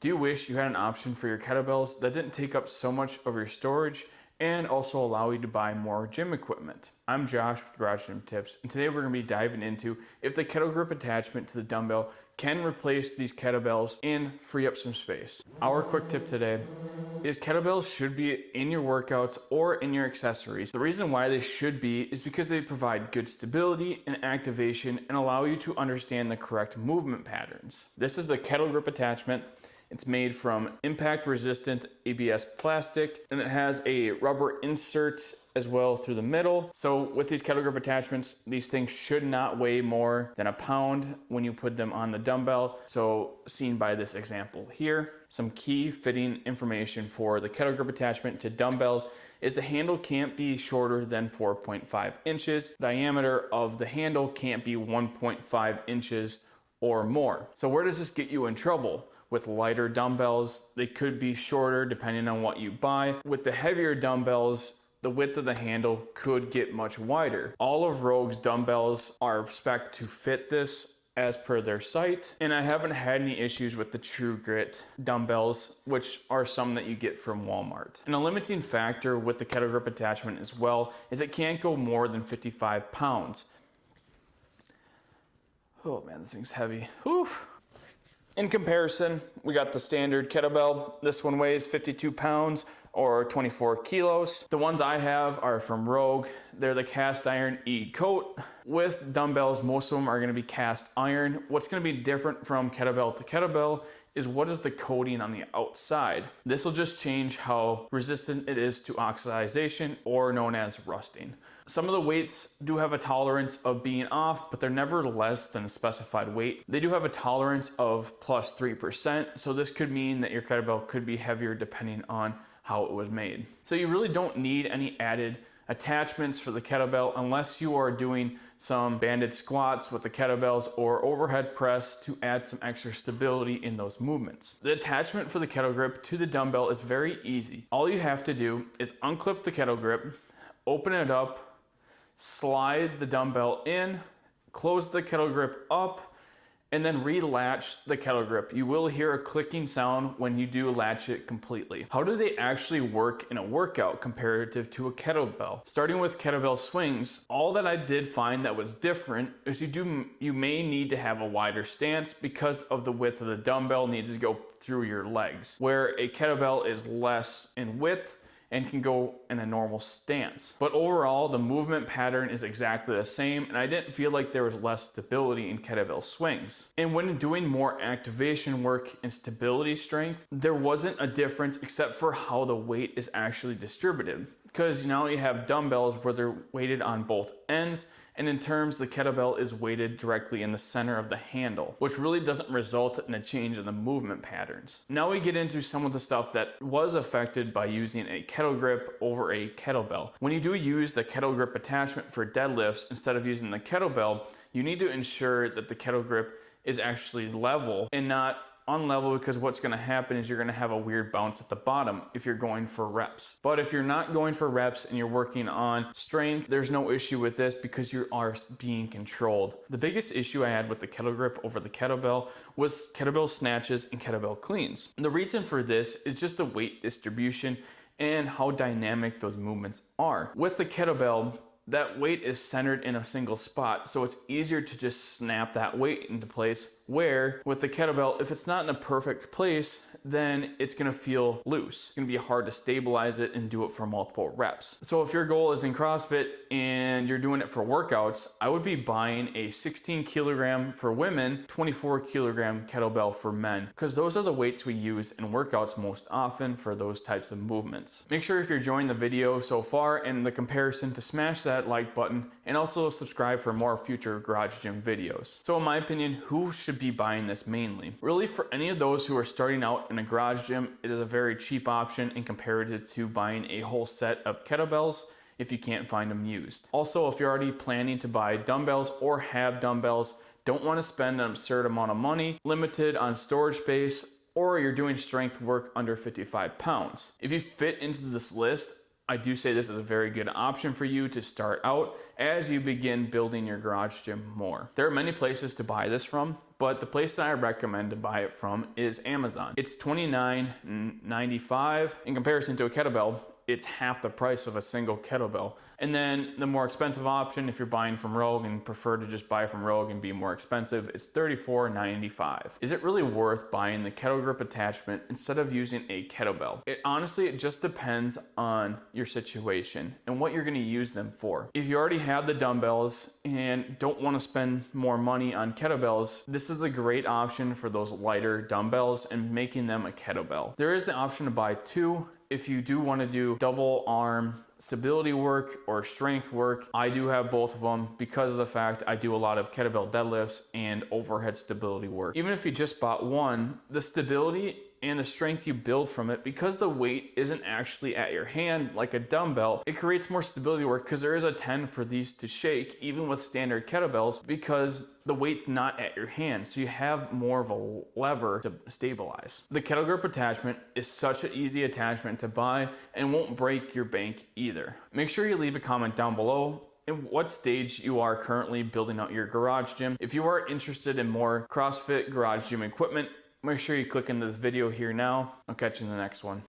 Do you wish you had an option for your kettlebells that didn't take up so much of your storage and also allow you to buy more gym equipment? I'm Josh with Garage Gym Tips, and today we're going to be diving into if the kettle grip attachment to the dumbbell can replace these kettlebells and free up some space. Our quick tip today is kettlebells should be in your workouts or in your accessories. The reason why they should be is because they provide good stability and activation and allow you to understand the correct movement patterns. This is the kettle grip attachment. It's made from impact resistant ABS plastic, and it has a rubber insert as well through the middle. So with these kettle grip attachments, these things should not weigh more than a pound when you put them on the dumbbell. So seen by this example here, some key fitting information for the kettle grip attachment to dumbbells is the handle can't be shorter than 4.5 inches. Diameter of the handle can't be 1.5 inches or more. So where does this get you in trouble? With lighter dumbbells, they could be shorter depending on what you buy. With the heavier dumbbells, the width of the handle could get much wider. All of Rogue's dumbbells are spec'd to fit this as per their site, and I haven't had any issues with the True Grit dumbbells, which are some that you get from Walmart. And a limiting factor with the kettle grip attachment as well is it can't go more than 55 pounds. Oh man, this thing's heavy. Whew. In comparison, we got the standard kettlebell. This one weighs 52 pounds or 24 kilos. The ones I have are from Rogue. They're the cast iron E-coat. With dumbbells, most of them are gonna be cast iron. What's gonna be different from kettlebell to kettlebell is what is the coating on the outside. This will just change how resistant it is to oxidation, or known as rusting. Some of the weights do have a tolerance of being off, but they're never less than a specified weight. They do have a tolerance of plus 3%, so this could mean that your kettlebell could be heavier depending on how it was made. So you really don't need any added attachments for the kettlebell unless you are doing some banded squats with the kettlebells or overhead press to add some extra stability in those movements. The attachment for the kettle grip to the dumbbell is very easy. All you have to do is unclip the kettle grip, open it up, slide the dumbbell in, close the kettle grip up, and then relatch the kettle grip. You will hear a clicking sound when you do latch it completely. How do they actually work in a workout comparative to a kettlebell? Starting with kettlebell swings, all that I did find that was different is you may need to have a wider stance because of the width of the dumbbell needs to go through your legs, where a kettlebell is less in width and can go in a normal stance. But overall, the movement pattern is exactly the same, and I didn't feel like there was less stability in kettlebell swings. And when doing more activation work and stability strength, there wasn't a difference except for how the weight is actually distributed. Because now you have dumbbells where they're weighted on both ends, and in terms, the kettlebell is weighted directly in the center of the handle, which really doesn't result in a change in the movement patterns. Now we get into some of the stuff that was affected by using a kettle grip over a kettlebell. When you do use the kettle grip attachment for deadlifts instead of using the kettlebell, you need to ensure that the kettle grip is actually level and not unlevel, because what's going to happen is you're going to have a weird bounce at the bottom if you're going for reps. But if you're not going for reps and you're working on strength, there's no issue with this because you are being controlled. The biggest issue I had with the kettle grip over the kettlebell was kettlebell snatches and kettlebell cleans. And the reason for this is just the weight distribution and how dynamic those movements are. With the kettlebell, that weight is centered in a single spot, so it's easier to just snap that weight into place, where with the kettlebell, if it's not in a perfect place, then it's gonna feel loose. It's gonna be hard to stabilize it and do it for multiple reps. So if your goal is in CrossFit and you're doing it for workouts, I would be buying a 16 kilogram for women, 24 kilogram kettlebell for men, because those are the weights we use in workouts most often for those types of movements. Make sure if you're enjoying the video so far and the comparison to smash that like button and also subscribe for more future garage gym videos. So in my opinion, who should be buying this mainly? Really, for any of those who are starting out in a garage gym, it is a very cheap option in comparative to buying a whole set of kettlebells if you can't find them used. Also, if you're already planning to buy dumbbells or have dumbbells, don't want to spend an absurd amount of money, limited on storage space, or you're doing strength work under 55 pounds. If you fit into this list, I do say this is a very good option for you to start out as you begin building your garage gym more. There are many places to buy this from, but the place that I recommend to buy it from is Amazon. It's $29.95. In comparison to a kettlebell, it's half the price of a single kettlebell. And then the more expensive option, if you're buying from Rogue and prefer to just buy from Rogue and be more expensive, it's $34.95. Is it really worth buying the Kettlegryp attachment instead of using a kettlebell? It just depends on your situation and what you're gonna use them for. If you already have the dumbbells and don't wanna spend more money on kettlebells, this is a great option for those lighter dumbbells and making them a kettlebell. There is the option to buy two if you do want to do double arm stability work or strength work. I do have both of them because of the fact I do a lot of kettlebell deadlifts and overhead stability work. Even if you just bought one, the stability and the strength you build from it, because the weight isn't actually at your hand like a dumbbell, it creates more stability work because there is a 10 for these to shake even with standard kettlebells because the weight's not at your hand, so you have more of a lever to stabilize. The Kettlegryp attachment is such an easy attachment to buy and won't break your bank either. Make sure you leave a comment down below in what stage you are currently building out your garage gym. If you are interested in more CrossFit garage gym equipment, make sure you click in this video here now. I'll catch you in the next one.